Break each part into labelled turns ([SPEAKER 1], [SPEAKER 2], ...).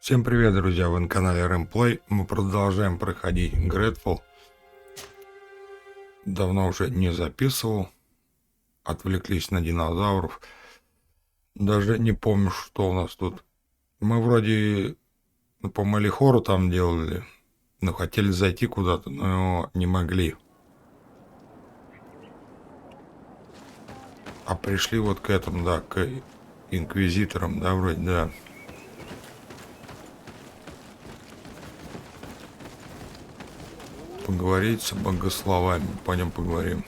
[SPEAKER 1] Всем привет, друзья! Вы на канале Ремплей. Мы продолжаем проходить GreedFall. Давно уже не записывал. Отвлеклись на динозавров. Даже не помню, что у нас тут. Мы вроде по Малихору там делали. Но хотели зайти куда-то, но не могли. А пришли вот к этому, да, к инквизиторам, да, вроде, да. Поговорить с богословами, по нем поговорим.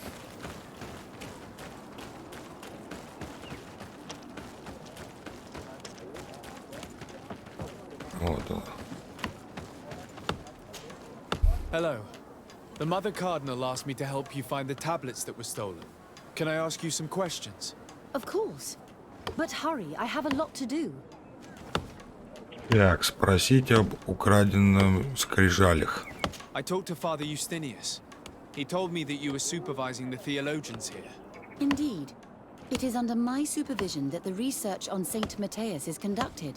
[SPEAKER 1] Вот он.
[SPEAKER 2] Hello. The Mother Cardinal asked me to help you find the tablets that were stolen. Can I ask you some questions?
[SPEAKER 3] Of course. But hurry, I have a lot to do.
[SPEAKER 1] Так, спросить об украденном скрижалях.
[SPEAKER 2] I talked to Father Justinius. He told me that you were supervising the theologians here.
[SPEAKER 3] Indeed. It is under my supervision that the research on Saint Matthias is conducted.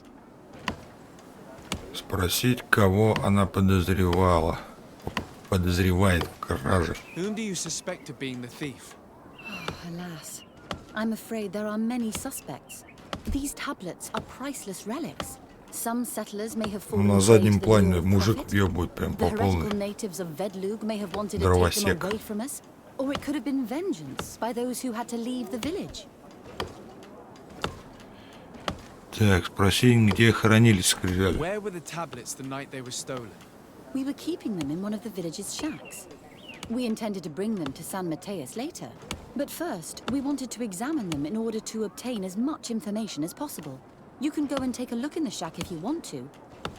[SPEAKER 1] Спросить, кого она подозревает в краже.
[SPEAKER 2] Whom do you suspect of being the thief?
[SPEAKER 3] Alas, I'm afraid there are many suspects. These tablets are priceless relics. Some settlers may have fallen
[SPEAKER 1] На заднем плане мужик въебывает прям по
[SPEAKER 3] The
[SPEAKER 1] полной.
[SPEAKER 3] heretical natives of Vedlug may have wanted to take them
[SPEAKER 1] Дровосек.
[SPEAKER 3] away from us, or it could have been vengeance by those who had to leave the village.
[SPEAKER 1] Так, спроси, где хранились скрижали.
[SPEAKER 2] Where were the tablets the night they were stolen?
[SPEAKER 3] We were keeping them in one of the village's shacks. We intended to bring them to San Matthias later, but first we wanted to examine them in order to obtain as much information as possible. You can go and take a look in the shack if you want to,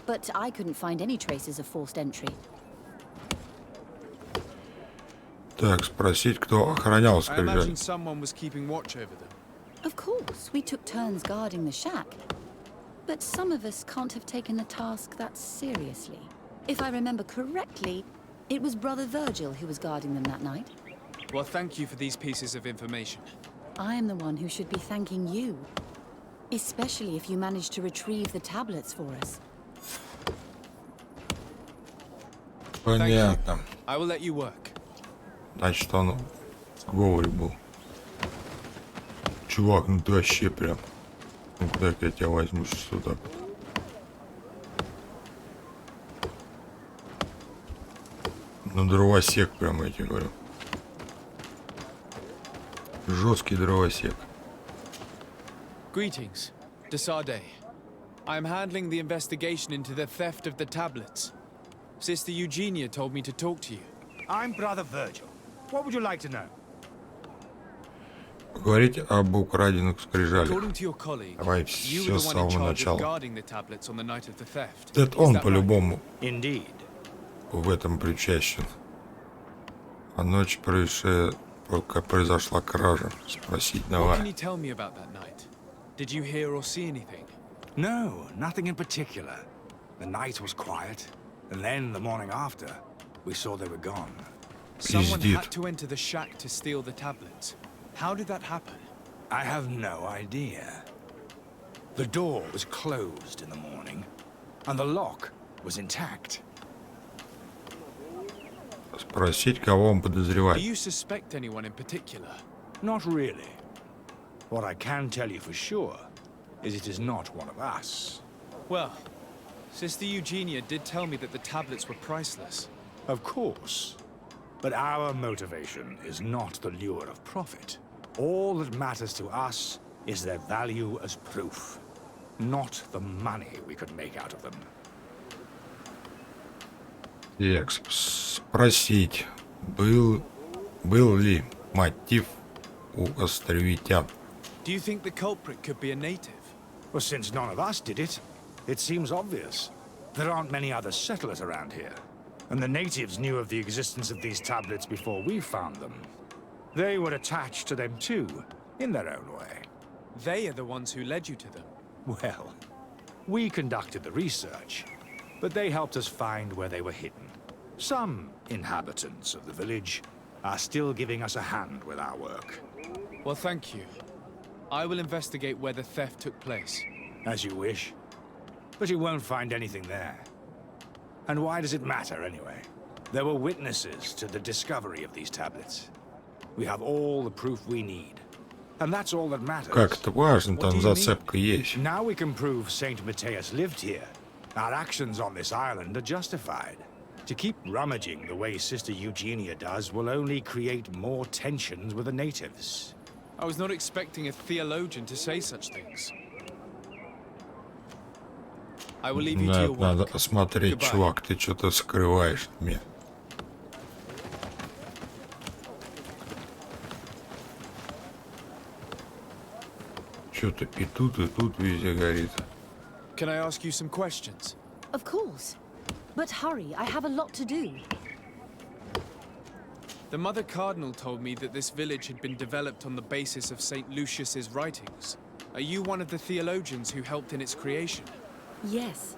[SPEAKER 3] but I couldn't find any traces of forced entry.
[SPEAKER 1] Так, спросить, кто охранял
[SPEAKER 2] I
[SPEAKER 1] скрижали.
[SPEAKER 2] imagine someone was keeping watch over them.
[SPEAKER 3] Of course, we took turns guarding the shack, but some of us can't have taken the task that seriously. If I remember correctly, it was Brother Virgil who was guarding them that night.
[SPEAKER 2] Well, thank you for these pieces of information.
[SPEAKER 3] I am the one who should be thanking you. Especially if you managed to retrieve the tablets for us.
[SPEAKER 1] Понятно.
[SPEAKER 2] I will let you work.
[SPEAKER 1] Значит, он в говоре был. Чувак, ну ты вообще прям. Ну куда я тебя возьму сюда? Ну дровосек прям, я тебе говорю. Жесткий дровосек.
[SPEAKER 2] Greetings, Desade. I am handling the investigation into the theft of the tablets. Sister Eugenia told me to talk to you.
[SPEAKER 4] I'm Brother Virgil. What would you like to know?
[SPEAKER 1] Поговорить об украденных скрижалях.
[SPEAKER 2] According to your colleague,
[SPEAKER 1] Давай
[SPEAKER 2] you
[SPEAKER 1] все
[SPEAKER 2] were
[SPEAKER 1] с
[SPEAKER 2] the one in
[SPEAKER 1] самого
[SPEAKER 2] charge of
[SPEAKER 1] начала.
[SPEAKER 2] guarding the tablets on the night of the theft.
[SPEAKER 1] Это
[SPEAKER 2] Is
[SPEAKER 1] он
[SPEAKER 2] that right?
[SPEAKER 1] по-любому
[SPEAKER 4] Indeed.
[SPEAKER 1] в этом причастен. А ночь пока произошла кража. Спросить
[SPEAKER 2] What can
[SPEAKER 1] давай.
[SPEAKER 2] you tell me about that night? Did you hear or see anything?
[SPEAKER 4] No, nothing in particular. The night was quiet, and then the morning after, we saw they were gone.
[SPEAKER 2] Someone
[SPEAKER 1] Пиздит.
[SPEAKER 2] had to enter the shack to steal the tablets. How did that happen?
[SPEAKER 4] I have no idea. The door was closed in the morning, and the lock was intact.
[SPEAKER 1] Спросить, кого он
[SPEAKER 2] Do
[SPEAKER 1] подозревает.
[SPEAKER 2] you suspect anyone in particular?
[SPEAKER 4] Not really. What I can tell you for sure is it is not one of us.
[SPEAKER 2] Well, Sister Eugenia did tell me that the tablets were priceless.
[SPEAKER 4] Of course. But our motivation is not the lure of profit. All that matters to us is their value as proof, not the money we could make out of them.
[SPEAKER 1] Так, спросить, был ли мотив у островитян?
[SPEAKER 2] Do you think the culprit could be a native?
[SPEAKER 4] Well, since none of us did it, it seems obvious. There aren't many other settlers around here, and the natives knew of the existence of these tablets before we found them. They were attached to them too, in their own way.
[SPEAKER 2] They are the ones who led you to them.
[SPEAKER 4] Well, we conducted the research, but they helped us find where they were hidden. Some inhabitants of the village are still giving us a hand with our work.
[SPEAKER 2] Well, thank you. I will investigate where the theft took place.
[SPEAKER 4] As you wish. but you won't find anything there. And why does it matter, anyway? There were witnesses to the discovery of these tablets. We have all the proof we need. And that's all that matters.
[SPEAKER 1] Как это важно,
[SPEAKER 2] What
[SPEAKER 1] там
[SPEAKER 2] do you mean?
[SPEAKER 1] зацепка есть.
[SPEAKER 4] Now we can prove Saint Matthias lived here. Our actions on this island are justified. To keep rummaging the way Sister Eugenia does will only create more tensions with the natives.
[SPEAKER 2] I was not expecting a theologian to say such things. I will leave you to
[SPEAKER 1] Да,
[SPEAKER 2] your
[SPEAKER 1] надо
[SPEAKER 2] work.
[SPEAKER 1] осмотреть,
[SPEAKER 2] Goodbye.
[SPEAKER 1] чувак, ты что-то скрываешь от меня. Что-то и тут везде горит.
[SPEAKER 2] Can I ask you some questions?
[SPEAKER 3] Of course. But hurry, I have a lot to do.
[SPEAKER 2] The Mother Cardinal told me that this village had been developed on the basis of St. Lucius's writings. Are you one of the theologians who helped in its creation?
[SPEAKER 3] Yes.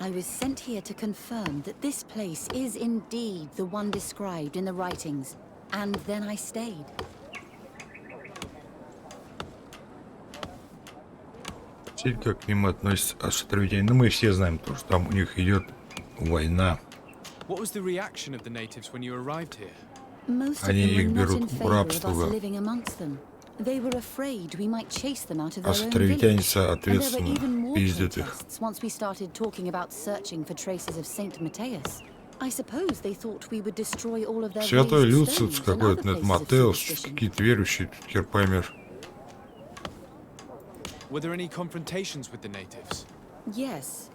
[SPEAKER 3] I was sent here to confirm that this place is indeed the one described in the writings. And then I stayed.
[SPEAKER 1] Теперь как к ним относятся островитяне. Ну, мы все знаем то, что там у них идет война.
[SPEAKER 2] What was the reaction of the natives when you arrived here?
[SPEAKER 3] Most of
[SPEAKER 1] Они
[SPEAKER 3] them
[SPEAKER 1] их
[SPEAKER 3] were not
[SPEAKER 1] берут
[SPEAKER 3] in
[SPEAKER 1] в
[SPEAKER 3] favor of
[SPEAKER 1] рабство,
[SPEAKER 3] us
[SPEAKER 1] да.
[SPEAKER 3] living amongst them. They were afraid we might chase them out of their own
[SPEAKER 1] Островитяне,
[SPEAKER 3] village. And there were
[SPEAKER 1] соответственно,
[SPEAKER 3] even more
[SPEAKER 1] пиздят их.
[SPEAKER 3] protests once we started talking about searching for traces of Saint Matthias. I suppose they thought we would destroy all of their
[SPEAKER 1] Святой
[SPEAKER 3] raised
[SPEAKER 1] Люциус
[SPEAKER 3] stones and
[SPEAKER 1] какой-то,
[SPEAKER 3] other
[SPEAKER 1] нет,
[SPEAKER 3] places of
[SPEAKER 1] Матеус,
[SPEAKER 3] superstition.
[SPEAKER 1] какие-то верующие, тут хер поймешь.
[SPEAKER 2] Were there any confrontations with the natives?
[SPEAKER 3] Yes.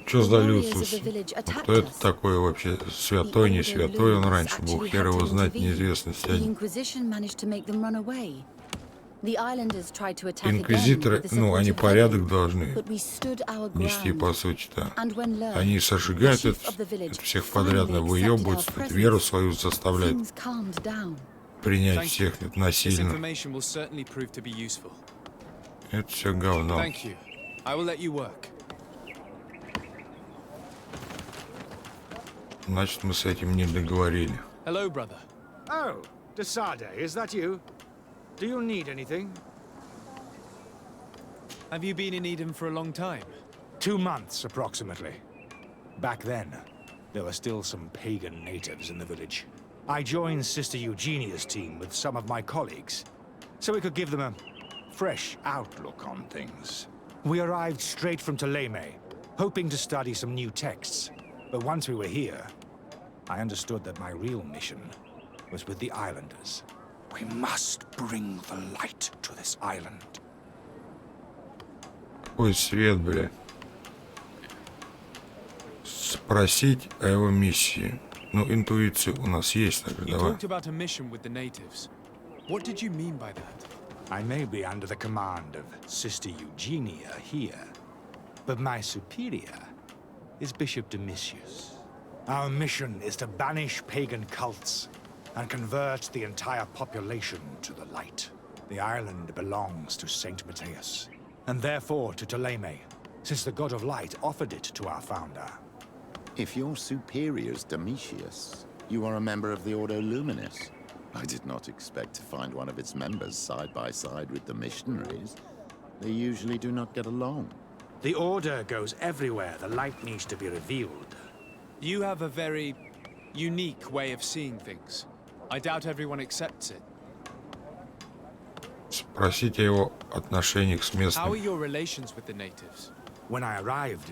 [SPEAKER 1] Что за
[SPEAKER 3] warriors of
[SPEAKER 1] Люциус?
[SPEAKER 3] the village
[SPEAKER 1] А
[SPEAKER 3] attacked
[SPEAKER 1] кто это
[SPEAKER 3] us.
[SPEAKER 1] такой вообще? Святой, не святой он раньше был, хер его знать, неизвестно
[SPEAKER 3] The
[SPEAKER 1] сегодня.
[SPEAKER 3] Inquisition managed to make them run away. The islanders tried to attack again
[SPEAKER 1] Инквизиторы,
[SPEAKER 3] with the
[SPEAKER 1] ну,
[SPEAKER 3] support
[SPEAKER 1] они
[SPEAKER 3] of
[SPEAKER 1] порядок
[SPEAKER 3] Velen,
[SPEAKER 1] должны
[SPEAKER 3] but we stood our
[SPEAKER 1] нести,
[SPEAKER 3] ground.
[SPEAKER 1] по сути-то.
[SPEAKER 3] And when learned,
[SPEAKER 1] Они сожигают
[SPEAKER 3] the chief
[SPEAKER 1] это,
[SPEAKER 3] of the village
[SPEAKER 1] это всех подряд,
[SPEAKER 3] finally
[SPEAKER 1] выебываются,
[SPEAKER 3] accepted our
[SPEAKER 1] тут веру
[SPEAKER 3] presence,
[SPEAKER 1] свою заставляют
[SPEAKER 3] things calmed down.
[SPEAKER 1] принять
[SPEAKER 2] Thank
[SPEAKER 1] всех
[SPEAKER 2] you.
[SPEAKER 1] это
[SPEAKER 2] This
[SPEAKER 1] насильно.
[SPEAKER 2] information will certainly prove to be useful.
[SPEAKER 1] Это все говно.
[SPEAKER 2] Thank you. I will let you work.
[SPEAKER 1] Значит, мы с этим не договорили.
[SPEAKER 2] Hello, brother.
[SPEAKER 4] Oh, Desade, is that you? Do you need anything?
[SPEAKER 2] Have you been in Eden for a long time?
[SPEAKER 4] 2 months, approximately. Back then, there were still some pagan natives in the village. I joined Sister Eugenia's team with some of my colleagues, so we could give them a fresh outlook on things. We arrived straight from Ptolemy, hoping to study some new texts. But once we were here, I understood that my real mission was with the islanders. We must bring the light to this island.
[SPEAKER 1] Какой свет, бля. Спросить о его миссии. Ну, интуиция у нас есть, так
[SPEAKER 2] You
[SPEAKER 1] давай.
[SPEAKER 2] talked about a mission with the natives. What did you mean by that?
[SPEAKER 4] I may be under the command of Sister Eugenia here, but my superior is Bishop Domitius. Our mission is to banish pagan cults and convert the entire population to the light. The island belongs to Saint Matthias, and therefore to Ptolemy, since the god of light offered it to our founder.
[SPEAKER 5] If your superior's Domitius, you are a member of the Ordo Luminis. I did not expect to find one of its members side by side with the missionaries. They usually do not get along.
[SPEAKER 4] The Order goes everywhere the light needs to be revealed.
[SPEAKER 2] You have a very unique way of seeing things. I doubt everyone accepts it.
[SPEAKER 1] Спросить о его отношениях с
[SPEAKER 2] How are
[SPEAKER 1] местными.
[SPEAKER 2] your relations with the natives?
[SPEAKER 4] When I arrived,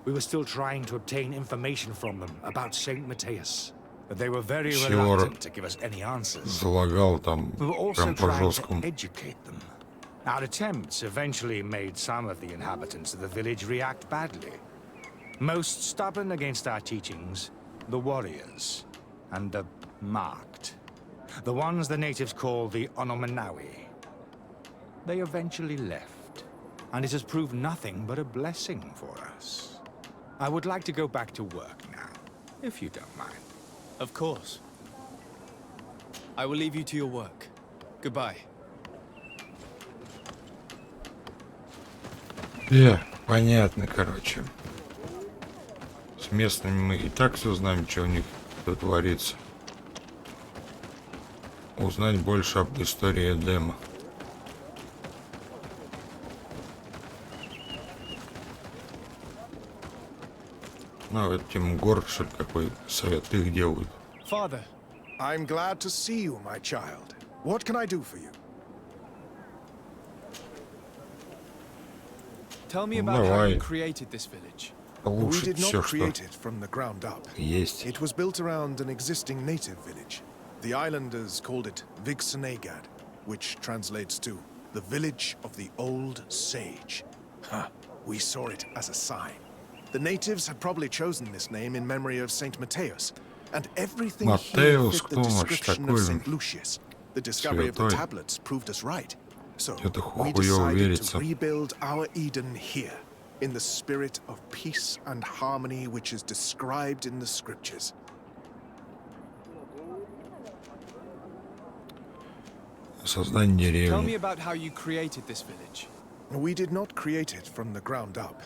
[SPEAKER 4] we were still trying to obtain information from them about Saint Matthias. But they were very
[SPEAKER 1] Севера
[SPEAKER 4] reluctant to give us any answers.
[SPEAKER 1] залагал там
[SPEAKER 4] We were also
[SPEAKER 1] прям
[SPEAKER 4] trying to
[SPEAKER 1] по-жесткому.
[SPEAKER 4] educate them. Our attempts eventually made some of the inhabitants of the village react badly. Most stubborn against our teachings, the warriors, and the marked. The ones the natives call the Onomanawi. They eventually left, and it has proved nothing but a blessing for us. I would like to go back to work now, if you don't mind.
[SPEAKER 2] Of course. I will leave you to your work. Goodbye.
[SPEAKER 1] Понятно, короче. С местными мы и так все знаем, что у них тут творится. Узнать больше об истории Эдема. Ну, этим город, что ли, какой совет их делают.
[SPEAKER 2] Father,
[SPEAKER 6] I'm glad to see you, my child. What can I do for you?
[SPEAKER 2] tell me about how
[SPEAKER 1] Давай.
[SPEAKER 2] you created this village.
[SPEAKER 6] We
[SPEAKER 1] Улучшить
[SPEAKER 6] did not
[SPEAKER 1] все, что
[SPEAKER 6] create it from the ground up.
[SPEAKER 1] есть.
[SPEAKER 6] It was built around an existing native village. The islanders called it Vigsenegad, which translates to the village of the old sage. Huh. We saw it as a sign. The natives had probably chosen this name in memory of Saint Matthias, and everything here
[SPEAKER 1] Матеус,
[SPEAKER 6] fit the
[SPEAKER 1] кто он вообще
[SPEAKER 6] description
[SPEAKER 1] такой
[SPEAKER 6] of
[SPEAKER 1] же?
[SPEAKER 6] Saint Lucius. The discovery of the
[SPEAKER 1] Святой.
[SPEAKER 6] tablets proved us right. So
[SPEAKER 1] Что-то
[SPEAKER 6] we
[SPEAKER 1] хуёво
[SPEAKER 6] decided
[SPEAKER 1] верится.
[SPEAKER 6] to rebuild our Eden here, in the spirit of peace and harmony which is described in the scriptures.
[SPEAKER 1] Создание
[SPEAKER 2] Tell me
[SPEAKER 1] деревни.
[SPEAKER 2] about how you created this village.
[SPEAKER 6] We did not create it from the ground up.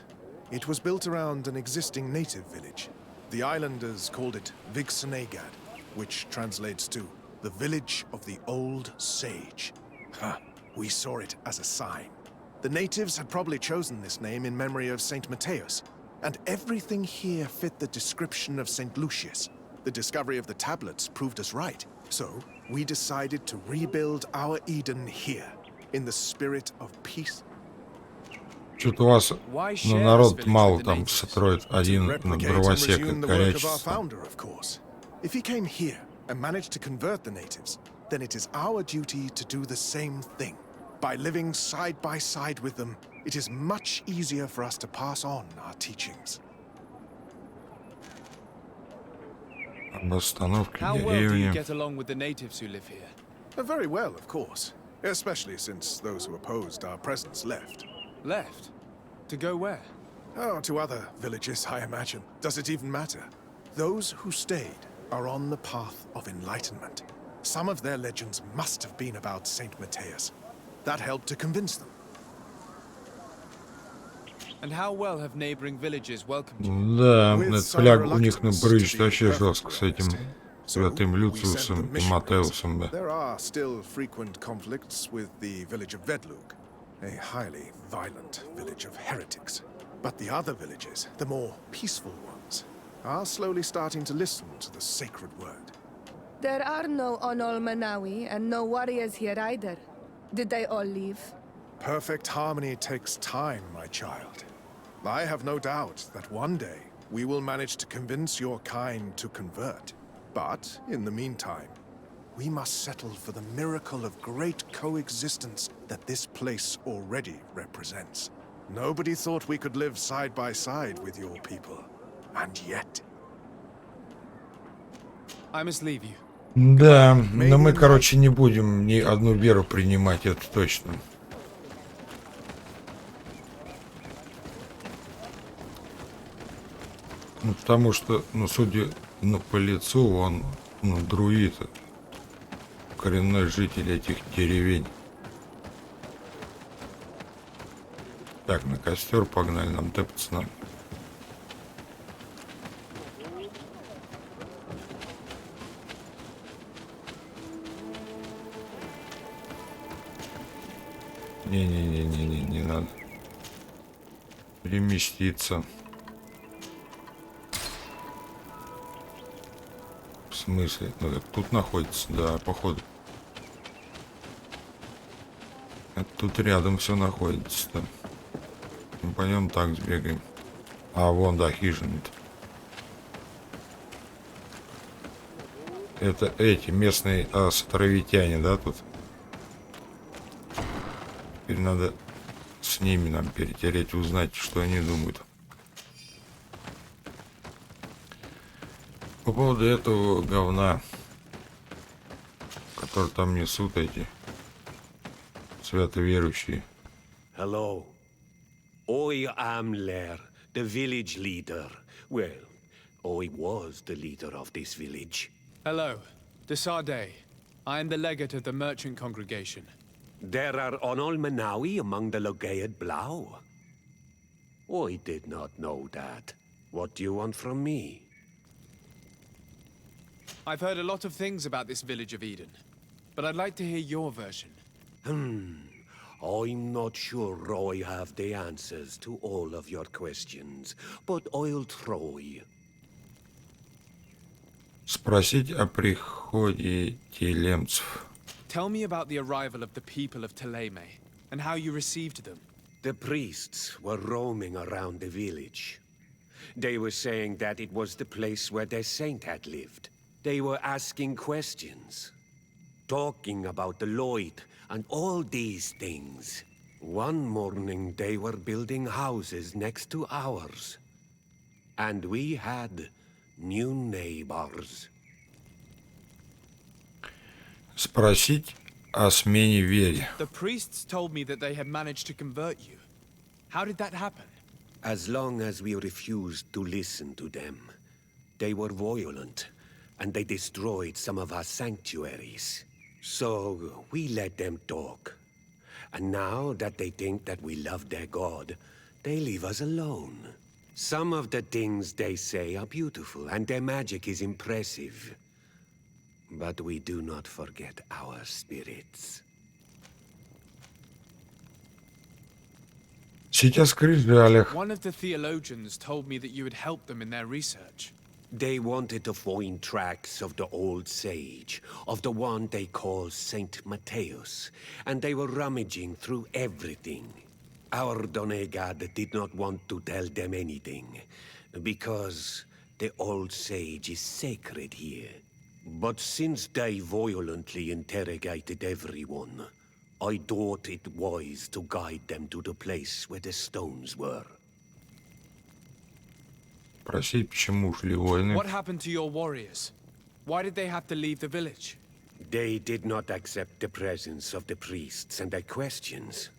[SPEAKER 6] It was built around an existing native village. The islanders called it Vigsenegad, which translates to the village of the old sage. Huh. We saw it as a sign. The natives had probably chosen this name in memory of Saint Matthias, and everything here fit the description of Saint Lucius. The discovery of the tablets proved us right. So, we decided to rebuild our Eden here, in the spirit of peace.
[SPEAKER 1] Что-то у вас
[SPEAKER 2] Why
[SPEAKER 1] ну,
[SPEAKER 2] share this
[SPEAKER 1] народ
[SPEAKER 2] village
[SPEAKER 1] мало
[SPEAKER 2] with the
[SPEAKER 1] там
[SPEAKER 2] natives?
[SPEAKER 1] строит
[SPEAKER 6] To
[SPEAKER 1] один на
[SPEAKER 6] replicate and
[SPEAKER 1] дровосека
[SPEAKER 6] resume the work of our
[SPEAKER 1] корячится.
[SPEAKER 6] founder, of course. If he came here and managed to convert the natives, then it is our duty to do the same thing. By living side by side with them, it is much easier for us to pass on our teachings.
[SPEAKER 1] Об остановке
[SPEAKER 2] How well do you
[SPEAKER 1] деревни.
[SPEAKER 2] get along with the natives who live here?
[SPEAKER 6] Very well, of course. Especially since those who opposed our presence left.
[SPEAKER 2] Left? To go where?
[SPEAKER 6] Oh, to other villages, I imagine. Does it even matter? Those who stayed are on the path of enlightenment. Some of their legends must have been about Saint Matthias. That helped to convince them.
[SPEAKER 2] And how well have neighboring villages welcomed you?
[SPEAKER 1] Да,
[SPEAKER 6] With
[SPEAKER 1] этот
[SPEAKER 6] some
[SPEAKER 1] фляг у них
[SPEAKER 6] reluctance,
[SPEAKER 1] набрызжет
[SPEAKER 6] to be
[SPEAKER 1] вообще
[SPEAKER 6] perfectly
[SPEAKER 1] жестко с этим
[SPEAKER 6] honest.
[SPEAKER 1] святым
[SPEAKER 6] So, we sent the
[SPEAKER 1] Люциусом и
[SPEAKER 6] missionaries.
[SPEAKER 1] Матеусом, да.
[SPEAKER 6] There are still frequent conflicts with the village of Vedlug, a highly violent village of heretics. But the other villages, the more peaceful ones, are slowly starting to listen to the sacred word.
[SPEAKER 7] There are no Onol Manawi and no warriors here either. Did they all leave?
[SPEAKER 6] Perfect harmony takes time, my child. I have no doubt that one day we will manage to convince your kind to convert. But, in the meantime, we must settle for the miracle of great coexistence that this place already represents. Nobody thought we could live side by side with your people. And yet...
[SPEAKER 2] I must leave you.
[SPEAKER 1] Да, но мы, короче, не будем ни одну веру принимать, это точно. Ну, потому что, ну, судя по лицу, он, ну, друид, коренной житель этих деревень. Так, на костер погнали, нам тэпаться нам. Не-не-не-не-не, не надо. Переместиться. В смысле? Ну, так тут находится, да, походу. Это тут рядом все находится, да. Ну, пойдем так сбегаем. А, вон, да, хижина-то. Это эти местные островитяне, да, тут? Теперь надо с ними нам перетереть, узнать, что они думают. По поводу этого говна, который там несут эти святоверующие.
[SPEAKER 8] Hello. I am Lair, the village leader. Well, I was the leader of this village.
[SPEAKER 2] Hello. Desarde. I am the legate of the merchant congregation.
[SPEAKER 8] There are Onol Manawi among the Logead Blau. I did not know that. What do you want from me?
[SPEAKER 2] I've heard a lot of things about this village of Eden, but I'd like to hear your version.
[SPEAKER 8] I'm not sure I have the answers to all of your questions, but I'll try.
[SPEAKER 1] Спросить о приходе телемцев.
[SPEAKER 2] Tell me about the arrival of the people of Thélème, and how you received them.
[SPEAKER 8] The priests were roaming around the village. They were saying that it was the place where their saint had lived. They were asking questions, talking about the light and all these things. One morning they were building houses next to ours. And we had new neighbors.
[SPEAKER 1] Спросить о смене вере.
[SPEAKER 2] The priests told me that they had managed to convert you. How did that happen?
[SPEAKER 8] As long as we refused to listen to them, they were violent, and they destroyed some of our sanctuaries. So we let them talk. And now that they think that we love their god, they leave us alone. Some of the things they say are beautiful, and their magic is impressive. But we do not forget our spirits.
[SPEAKER 1] Сейчас в Скрижалях.
[SPEAKER 2] One of the theologians told me that you had helped them in their research.
[SPEAKER 8] They wanted to find tracks of the old sage, of the one they call Saint Matthäus, and they were rummaging through everything. Our Donegad did not want to tell them anything, because the old sage is sacred here. But since they violently interrogated everyone, I thought it wise to guide them to the place where the stones were.
[SPEAKER 1] Спросить, почему ушли воины.
[SPEAKER 2] What happened to your warriors? Why did they have to leave the village?
[SPEAKER 8] They did not accept the presence of the priests and their questions.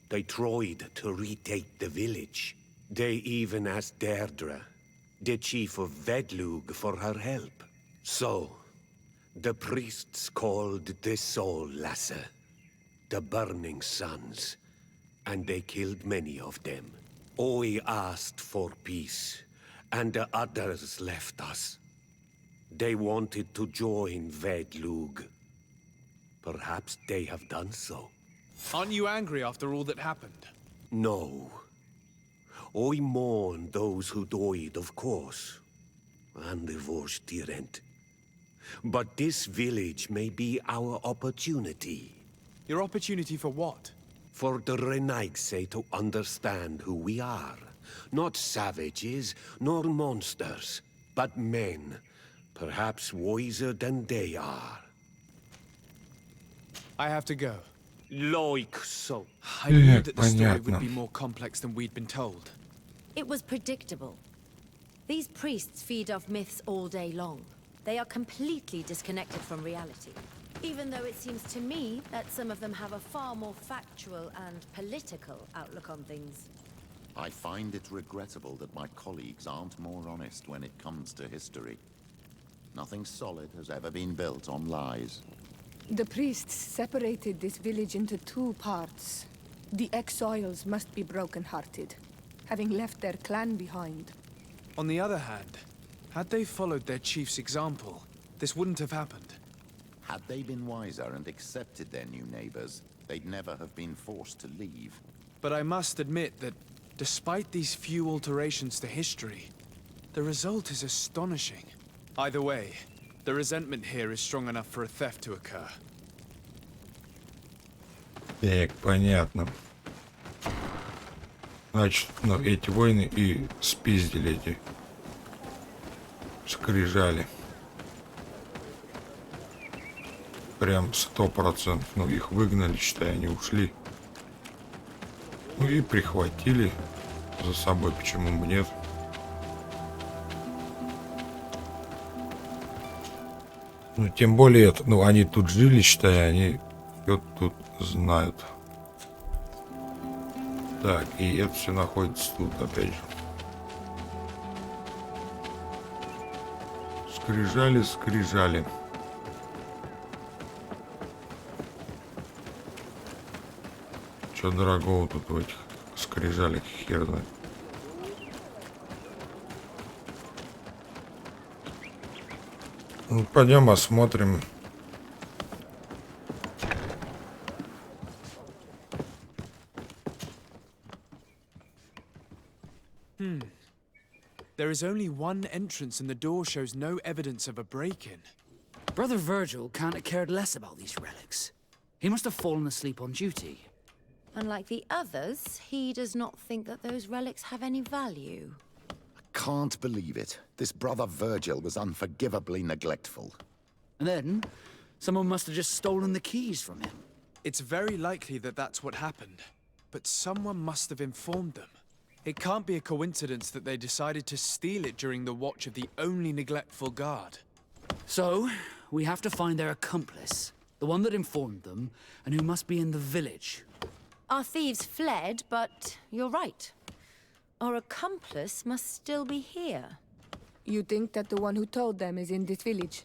[SPEAKER 8] They tried to retake the village. They even asked Deirdre, the chief of Vedlug, for her help. So, the priests called the Soul Lasser, the Burning Suns, and they killed many of them. I asked for peace, and the others left us. They wanted to join Vedlug. Perhaps they have done so.
[SPEAKER 2] Aren't you angry after all that happened?
[SPEAKER 8] No. I mourn those who died, of course, and the Vorstyrent. But this village may be our opportunity.
[SPEAKER 2] Your opportunity for what?
[SPEAKER 8] For the Renaigse to understand who we are. Not savages, nor monsters, but men, perhaps wiser than they are.
[SPEAKER 2] I have to go.
[SPEAKER 8] Like so.
[SPEAKER 2] I knew that the story
[SPEAKER 1] Понятно.
[SPEAKER 2] would be more complex than we'd been told.
[SPEAKER 9] It was predictable. These priests feed off myths all day long. They are completely disconnected from reality. Even though it seems to me that some of them have a far more factual and political outlook on things.
[SPEAKER 5] I find it regrettable that my colleagues aren't more honest when it comes to history. Nothing solid has ever been built on lies.
[SPEAKER 7] The priests separated this village into two parts. The exiles must be broken-hearted, having left their clan behind.
[SPEAKER 2] On the other hand, had they followed their chief's example, this wouldn't have happened.
[SPEAKER 5] Had they been wiser and accepted their new neighbors, they'd never have been forced to leave.
[SPEAKER 2] But I must admit that, despite these few alterations to history, the result is astonishing. Either way, the resentment here is strong enough for a theft to occur.
[SPEAKER 1] Так, понятно. Значит, ну, эти воины и спиздили эти скрижали. Прям 100%. Ну, их выгнали, считай, они ушли. Ну и прихватили за собой, почему бы нет. Ну, тем более, это, ну, они тут жили, считай, они все тут знают. Так, и это все находится тут, опять же. Скрижали, скрижали. Что дорогого тут в этих скрижалях, хер знает. Ну, пойдем осмотрим.
[SPEAKER 2] There is only one entrance and the door shows no evidence of a break-in.
[SPEAKER 10] Brother Virgil can't have cared less about these relics. He must have fallen asleep on duty.
[SPEAKER 9] Unlike the others, he does not think that those relics have any value.
[SPEAKER 5] Can't believe it. This brother Virgil was unforgivably neglectful.
[SPEAKER 10] And then, someone must have just stolen the keys from him.
[SPEAKER 2] It's very likely that that's what happened, but someone must have informed them. It can't be a coincidence that they decided to steal it during the watch of the only neglectful guard.
[SPEAKER 10] So, we have to find their accomplice, the one that informed them, and who must be in the village.
[SPEAKER 9] Our thieves fled, but you're right. Our accomplice must still be here.
[SPEAKER 7] You think that the one who told them is in this village?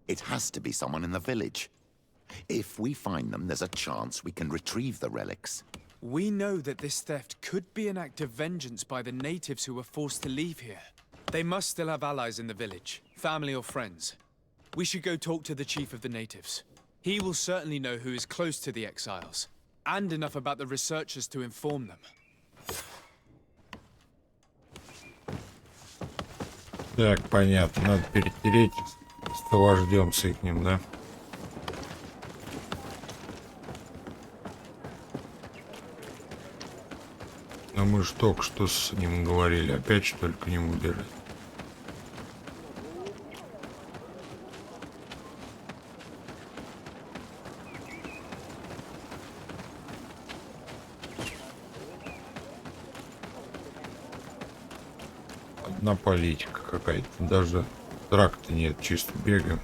[SPEAKER 5] It has to be someone in the village. If we find them, there's a chance we can retrieve the relics.
[SPEAKER 2] We know that this theft could be an act of vengeance by the natives who were forced to leave here. They must still have allies in the village, family or friends. We should go talk to the chief of the natives. He will certainly know who is close to the exiles, and enough about the researchers to inform them.
[SPEAKER 1] Так, понятно. Надо перетереть с вождем с ихним, да? А мы же только что с ним говорили. Опять что ли к нему бежать? Одна политика какая-то. Даже тракта нет, чисто бегаем.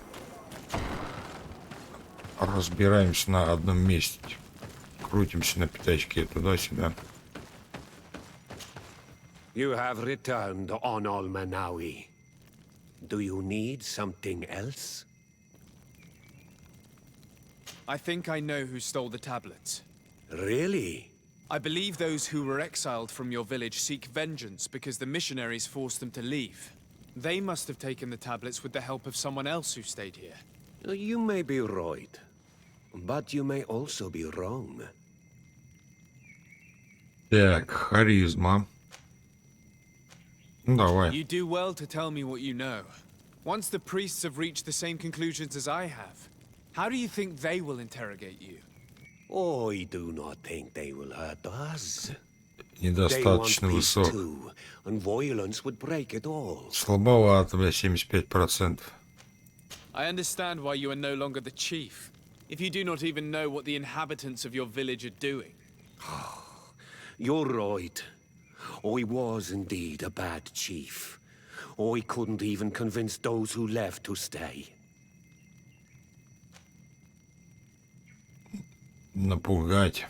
[SPEAKER 1] Разбираемся на одном месте. Крутимся на пятачке туда-сюда.
[SPEAKER 8] You have returned on Almanawi. Do you need something else?
[SPEAKER 2] I think I know who stole the tablets.
[SPEAKER 8] Really?
[SPEAKER 2] I believe those who were exiled from your village seek vengeance because the missionaries forced them to leave. They must have taken the tablets with the help of someone else who stayed here.
[SPEAKER 8] You may be right, but you may also be wrong.
[SPEAKER 1] Так, харизма. Ну, давай.
[SPEAKER 2] You do well to tell me what you know. Once the priests have reached the same conclusions as I have, how do you think they will interrogate you?
[SPEAKER 8] I do not think they will hurt us.
[SPEAKER 1] Недостаточно высок.
[SPEAKER 8] And violence would break it all.
[SPEAKER 1] Слабовато, бля, 75%.
[SPEAKER 2] I understand why you are no longer the chief, if you do not even know what the inhabitants of your village are doing.
[SPEAKER 8] You're right. I was indeed a bad chief. I couldn't even convince those who left to stay.
[SPEAKER 1] Напугать.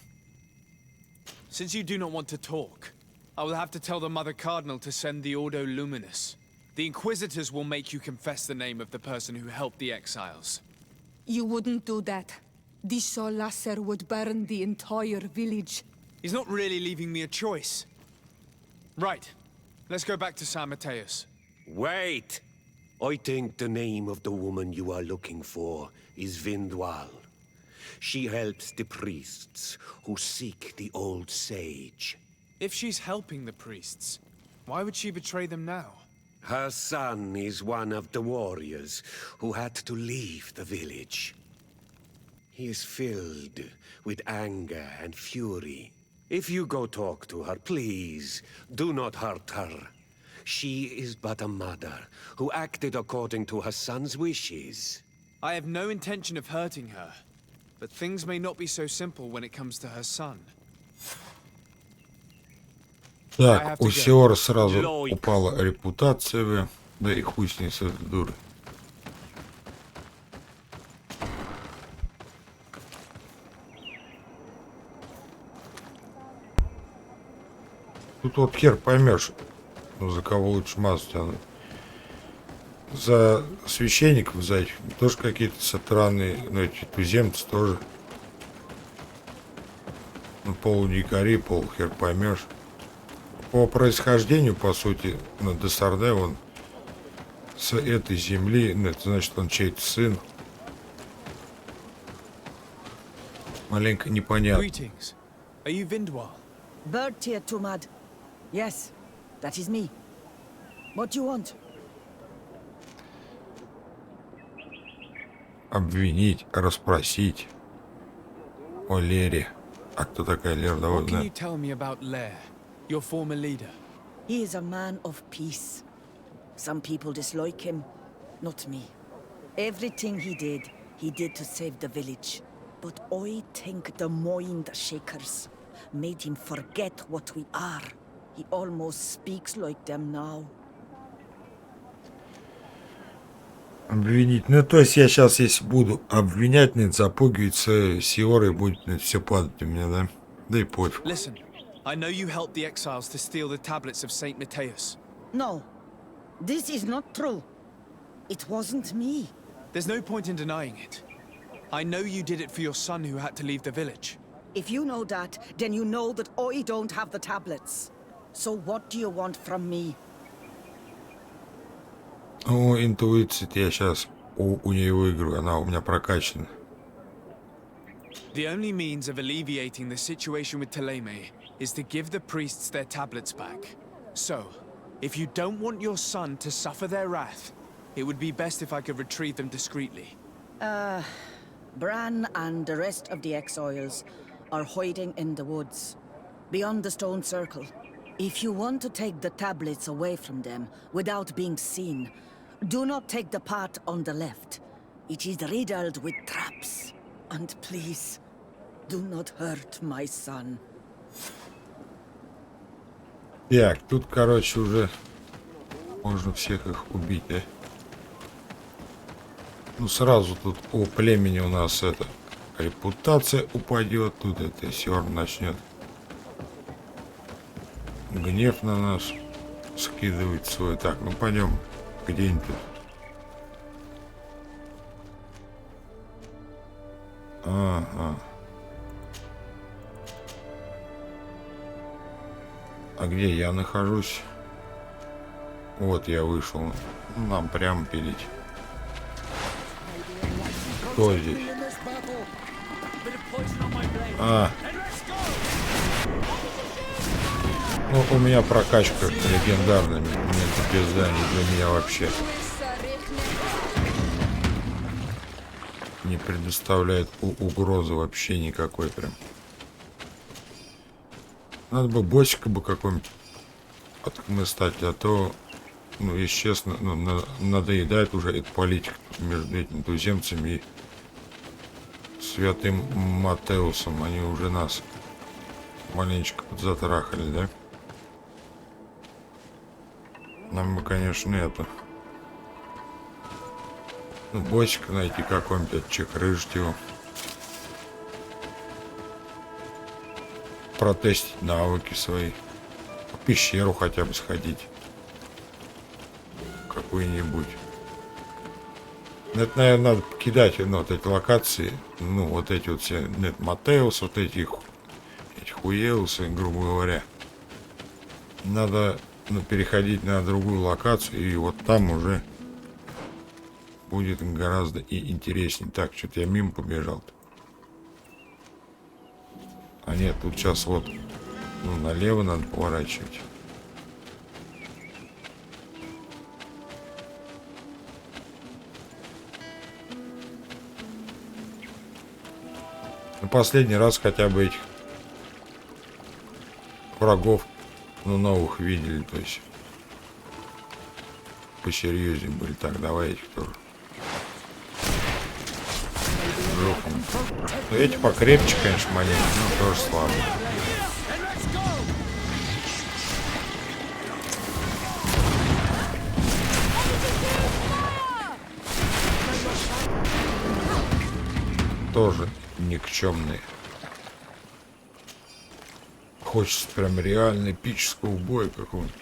[SPEAKER 2] Since you do not want to talk, I will have to tell the Mother Cardinal to send the Ordo Luminous. The Inquisitors will make you confess the name of the person who helped the exiles.
[SPEAKER 7] You wouldn't do that. The Solasser would burn the entire village.
[SPEAKER 2] He's not really leaving me a choice. Right. Let's go back to San Mateus.
[SPEAKER 8] Wait! I think the name of the woman you are looking for is Vindwal. She helps the priests who seek the old sage.
[SPEAKER 2] If she's helping the priests, why would she betray them now?
[SPEAKER 8] Her son is one of the warriors who had to leave the village. He is filled with anger and fury. If you go talk to her, please, do not hurt her. She is but a mother who acted according to her son's wishes.
[SPEAKER 2] I have no intention of hurting her, but things may not be so simple when it comes to her son.
[SPEAKER 1] Так, у Севера сразу упала репутация, да и хуй с ней, с этой дурой. Тут вот хер поймешь, за кого лучше массу тянуть. За священников, за этих, тоже какие-то сатаны, ну эти туземцы тоже. Ну, полудикари, полхер поймешь. По происхождению, по сути, ну, Десарде, он с этой земли, ну, это значит, он чей-то сын. Маленько непонятно.
[SPEAKER 2] Greetings. Are you Vindwal?
[SPEAKER 11] Bird tier, Tumad. Yes. That is me. What do you want?
[SPEAKER 1] Обвинить, расспросить о Лере. А кто такая Лера? Давай
[SPEAKER 2] What can you
[SPEAKER 1] узнаем.
[SPEAKER 2] tell me about Lair, your former leader?
[SPEAKER 11] He is a man of peace. Some people dislike him, not me. Everything he did to save the village. But I think the mind shakers made him forget what we are. He almost speaks like them now.
[SPEAKER 1] Обвинить. Ну, то есть я сейчас, если буду обвинять, запугивается Сиорой, будет все падать у меня, да? Да и пофиг.
[SPEAKER 2] Listen, I know you helped the exiles to steal the tablets of Saint Matthias.
[SPEAKER 11] No, this is not true. It wasn't me.
[SPEAKER 2] There's no point in denying it. I know you did it for your son who had to leave the village.
[SPEAKER 11] If you know that, then you know that I don't have the tablets. So what do you want from me?
[SPEAKER 1] О, интуиция, я сейчас у нее выиграю, она у меня прокачана.
[SPEAKER 2] The only means of alleviating the situation with Ptolemy is to give the priests their tablets back. So, if you don't want your son to suffer their wrath, it would be best if I could retrieve them discreetly.
[SPEAKER 11] Bran and the rest of the exiles are hiding in the woods, beyond the stone circle. If you want to take the tablets away from them without being seen, do not take the path on the left. It is riddled with traps. And please, do not hurt my son.
[SPEAKER 1] Так, тут, короче, уже можно всех их убить, да? Ну, сразу тут у племени у нас это репутация упадет, тут это Сиор начнет гнев на нас скидывать свой. Так, ну пойдем где-нибудь тут. Ага. А где я нахожусь? Вот я вышел. Нам прямо пилить. Кто здесь? Ну, у меня прокачка легендарная. Мне это пизда, не для меня вообще. Не предоставляет угрозы вообще никакой прям. Надо бы боссика бы какой-нибудь отхмыстать, а то, ну, если честно, ну, надоедает уже эта политика между этими туземцами и святым Матеусом. Они уже нас маленечко подзатрахали, да? Нам бы, конечно, это... Ну, боссика найти какой-нибудь, отчекрыжить его. Протестить навыки свои. В пещеру хотя бы сходить. Какую-нибудь. Это, наверное, надо покидать, ну, вот эти локации. Ну, вот эти вот все. Нет, Матеус, вот эти хуеусы, грубо говоря. Надо, ну, переходить на другую локацию. И вот там уже будет гораздо и интереснее. Так, что-то я мимо побежал-то. А нет, тут сейчас вот, ну, налево надо поворачивать. Ну, последний раз хотя бы этих врагов, ну, новых видели, то есть посерьезнее были. Так, давай этих тоже. Ну, эти покрепче, конечно, монеты, но тоже слабо. Тоже никчемные. Хочется прям реально эпического боя какого-нибудь.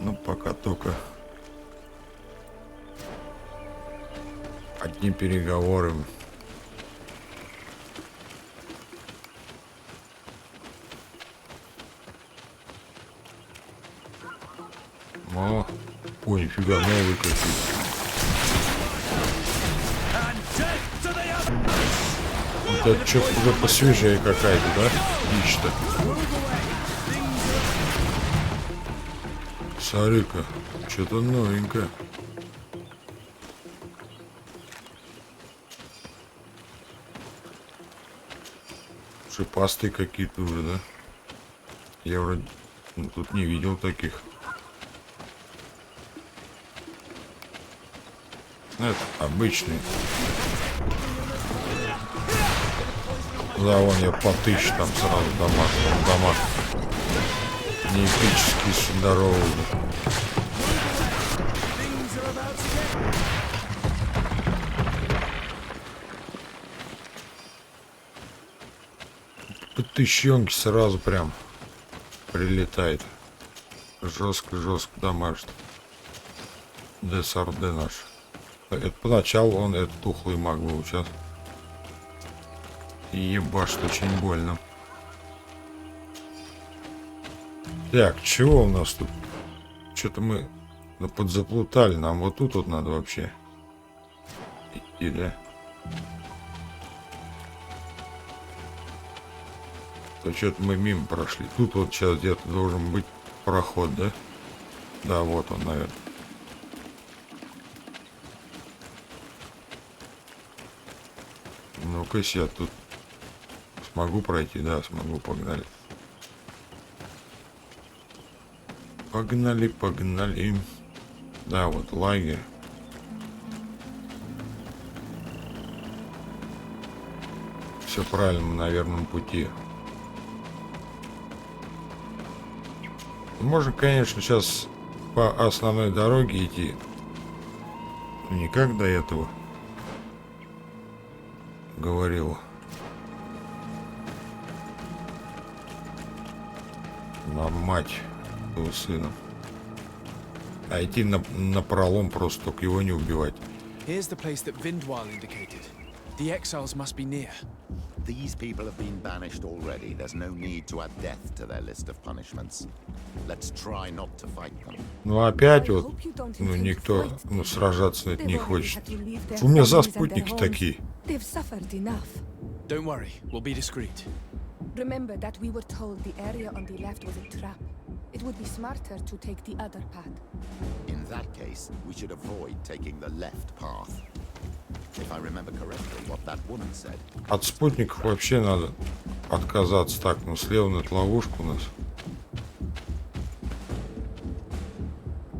[SPEAKER 1] Ну, пока только одни переговоры. О, ой, нифига, новый какие-то. Вот это что-то уже посвежее какая-то, да? Дичь-то. Смотри-ка, что-то новенькое. Шипастые какие-то уже, да? Я вроде тут не видел таких. Это обычные. Да, вон я по 1000 там сразу дамаг. Не эпический, здоровый. По 1000 сразу прям прилетает. Жестко дамажит. ДСРД наш. Это поначалу он этот тухлый маг был сейчас. И ебашит очень больно. Так, чего у нас тут? Что-то мы подзаплутали. Нам вот тут вот надо вообще идти, да? То что-то мы мимо прошли. Тут вот сейчас где-то должен быть проход, да? Да, вот он, наверное. Ну-ка, я тут смогу пройти? Да, смогу, погнали. Погнали. Да, вот лагерь. Все правильно, мы на верном пути. Можно, конечно, сейчас по основной дороге идти. Но не как до этого говорил. На мать его сына. А идти на пролом, просто только его не убивать.
[SPEAKER 2] Here's the place that Vindwal indicated. The exiles must be near.
[SPEAKER 5] These people have been banished already. There's no need to add death to their list of punishments. Let's try not to fight them.
[SPEAKER 1] Ну опять вот, ну никто, сражаться это не хочет. Что у меня за спутники такие?
[SPEAKER 7] They've suffered enough.
[SPEAKER 2] Don't worry, we'll be discreet.
[SPEAKER 7] Remember that we were told the area on the left was a trap. It would be smarter to take the other path.
[SPEAKER 5] In that case, we should avoid taking the left path. If I remember correctly, what that woman said.
[SPEAKER 1] От спутников вообще надо отказаться. Так, ну слева на ловушка у нас.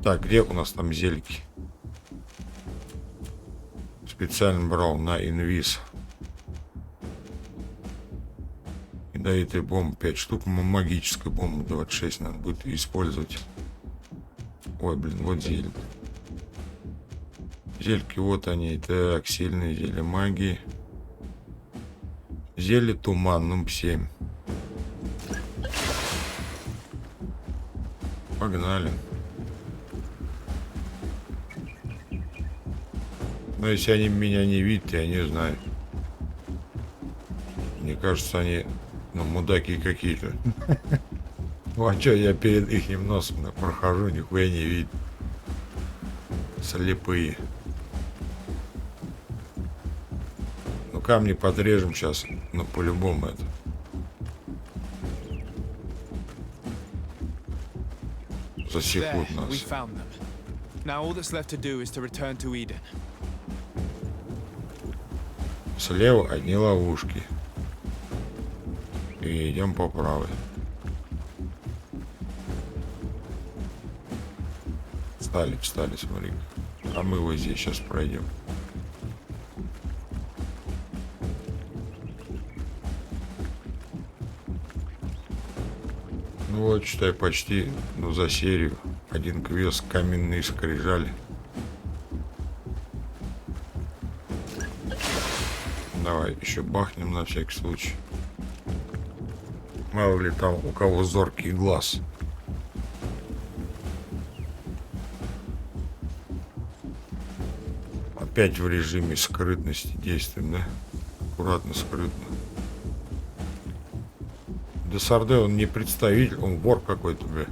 [SPEAKER 1] Так, где у нас там зельки? Специально брал на инвиз. Ядовитая бомба 5 штук. Магическая бомба 26 надо будет использовать. Ой, блин, вот зелье. Зельки, вот они. Так, сильные зелья магии. Зелье туман, 7. Погнали. Но если они меня не видят, я не знаю. Мне кажется, они, мудаки какие-то. Ну а что, я перед их носом прохожу, нихуя не видно. Слепые. Ну камни подрежем сейчас, по-любому это. Засекут
[SPEAKER 2] There, we
[SPEAKER 1] нас.
[SPEAKER 2] found them. Now all that's left to do is to return to Eden.
[SPEAKER 1] Слева одни ловушки. И идем по правой. Встали, смотри. А мы вот здесь сейчас пройдем. Ну вот, считай, почти, за серию. Один квест, каменные скрижали. Давай еще бахнем на всякий случай. Мало ли там у кого зоркий глаз. Опять в режиме скрытности действуем, да? Аккуратно, скрытно. Десарде, он не представитель, он вор какой-то, бля.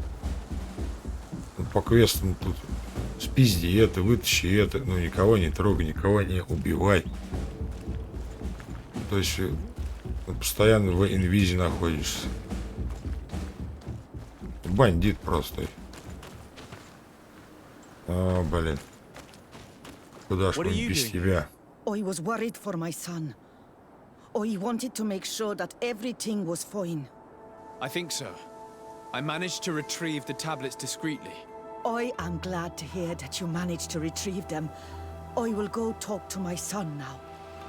[SPEAKER 1] По квестам тут спизди это, вытащи это, никого не трогай, никого не убивай. То есть постоянно в инвизе находишься. Бандит просто. О, блин. Куда ж мы без тебя?
[SPEAKER 11] I was worried for my son. I wanted to make sure that everything was fine.
[SPEAKER 2] I think so. I managed to retrieve the tablets discreetly.
[SPEAKER 11] I am glad to hear that you managed to retrieve them. I will go talk to my son now.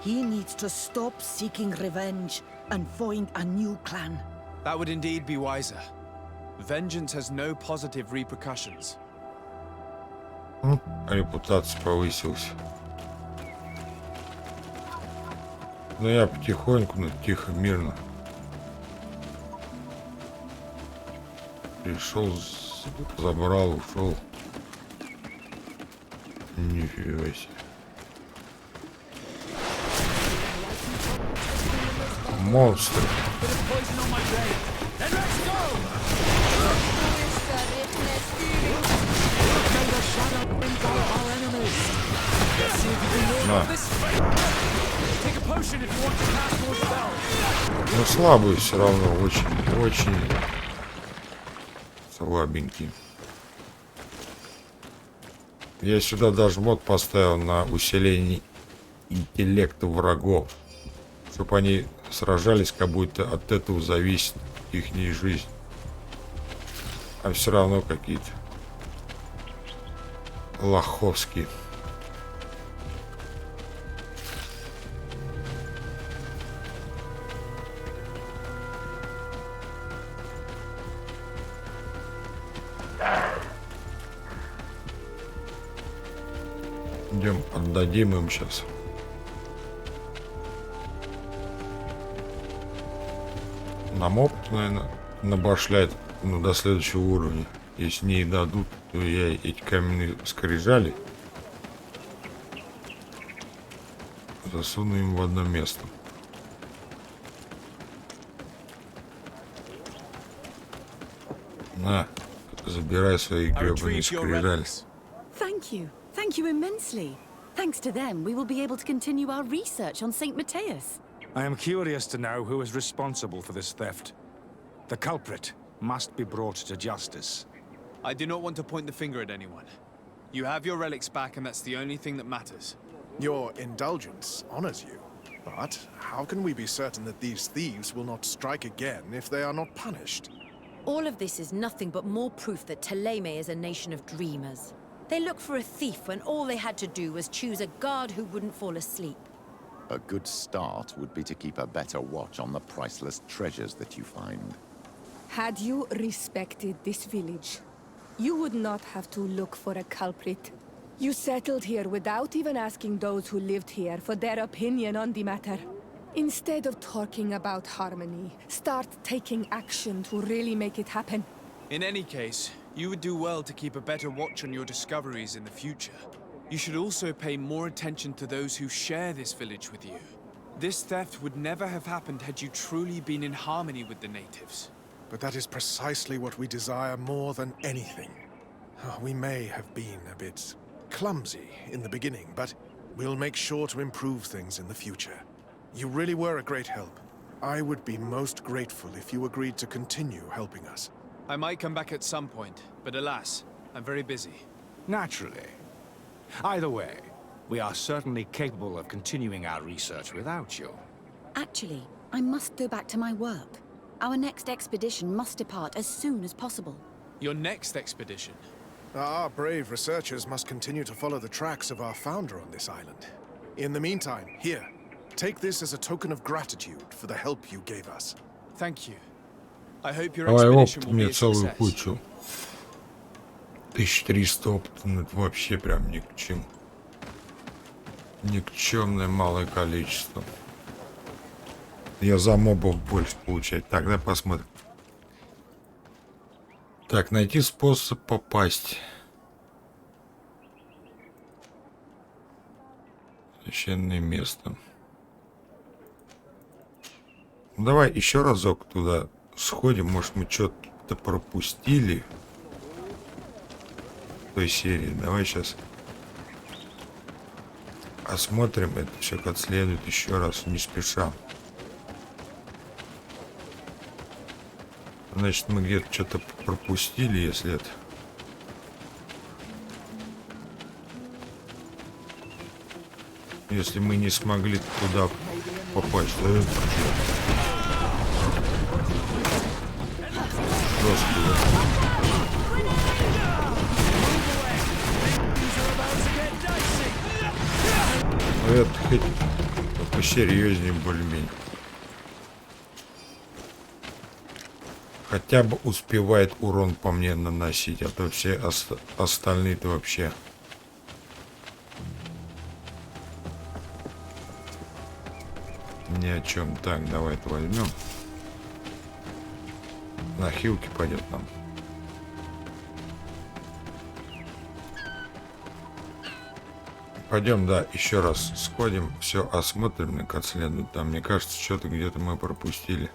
[SPEAKER 11] He needs to stop seeking revenge and find a new clan.
[SPEAKER 2] That would indeed be wiser. Vengeance has no positive repercussions.
[SPEAKER 1] Репутация повысилась. Но я потихоньку, но тихо, мирно. Пришел, забрал, ушел. Нифига себе. Монстры. На. Но слабый все равно, очень слабенький. Я сюда даже мод поставил на усиление интеллекта врагов, чтобы они сражались, как будто от этого зависит их жизнь. А все равно какие-то лоховские. Идем, отдадим им сейчас. Нам опыт, наверное, набашляет, ну, до следующего уровня. Если не дадут, то я эти каменные скрижали засуну им в одно место. На, забирай свои гребаные скрижали.
[SPEAKER 3] Thank you. Thank you immensely. Thanks to them, we will be able to continue our research on St. Matthias.
[SPEAKER 4] I am curious to know who is responsible for this theft. The culprit must be brought to justice.
[SPEAKER 2] I do not want to point the finger at anyone. You have your relics back, and that's the only thing that matters.
[SPEAKER 6] Your indulgence honors you. But how can we be certain that these thieves will not strike again if they are not punished?
[SPEAKER 9] All of this is nothing but more proof that Thélème is a nation of dreamers. They look for a thief when all they had to do was choose a guard who wouldn't fall asleep.
[SPEAKER 5] A good start would be to keep a better watch on the priceless treasures that you find.
[SPEAKER 7] Had you respected this village, you would not have to look for a culprit. You settled here without even asking those who lived here for their opinion on the matter. Instead of talking about harmony, start taking action to really make it happen.
[SPEAKER 2] In any case, you would do well to keep a better watch on your discoveries in the future. You should also pay more attention to those who share this village with you. This theft would never have happened had you truly been in harmony with the natives.
[SPEAKER 6] But that is precisely what we desire more than anything. We may have been a bit clumsy in the beginning, but we'll make sure to improve things in the future. You really were a great help. I would be most grateful if you agreed to continue helping us.
[SPEAKER 2] I might come back at some point, but alas, I'm very busy.
[SPEAKER 4] Naturally. Either way, we are certainly capable of continuing our research without you.
[SPEAKER 3] Actually, I must go back to my work. Our next expedition must depart as soon as possible.
[SPEAKER 2] Your next expedition?
[SPEAKER 6] Our brave researchers must continue to follow the tracks of our founder on this island. In the meantime, here, take this as a token of gratitude for the help you gave us.
[SPEAKER 2] Thank you. I hope your
[SPEAKER 1] Давай
[SPEAKER 2] expedition
[SPEAKER 1] опыт
[SPEAKER 2] will be
[SPEAKER 1] мне
[SPEAKER 2] a
[SPEAKER 1] целую
[SPEAKER 2] success.
[SPEAKER 1] кучу. 1300 опыта, ну это вообще прям ни к чему. Никчемное малое количество. Я за мобов больше получать. Так, давай посмотрим. Так, найти способ попасть. Священное место. Ну, давай еще разок туда сходим. Может, мы что-то пропустили в той серии. Давай сейчас осмотрим это все как следует еще раз, не спеша. Значит, мы где-то что-то пропустили, если это. Если мы не смогли туда попасть, то это жестко, да? Ну, это хоть посерьезнее более-менее. Хотя бы успевает урон по мне наносить, а то все остальные-то вообще. Ни о чем. Так, давай это возьмем. На хилки пойдет нам. Пойдем, да, еще раз сходим, все осмотрим как следует. Там, мне кажется, что-то где-то мы пропустили.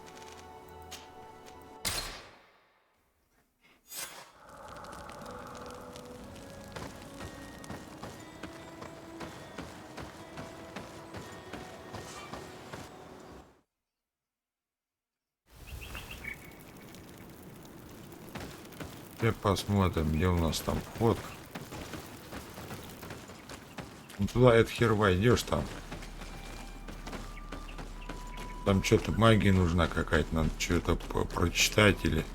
[SPEAKER 1] Теперь посмотрим, где у нас там вход. Ну, туда это хер войдешь там. Там что-то магия нужна какая-то, надо что-то прочитать или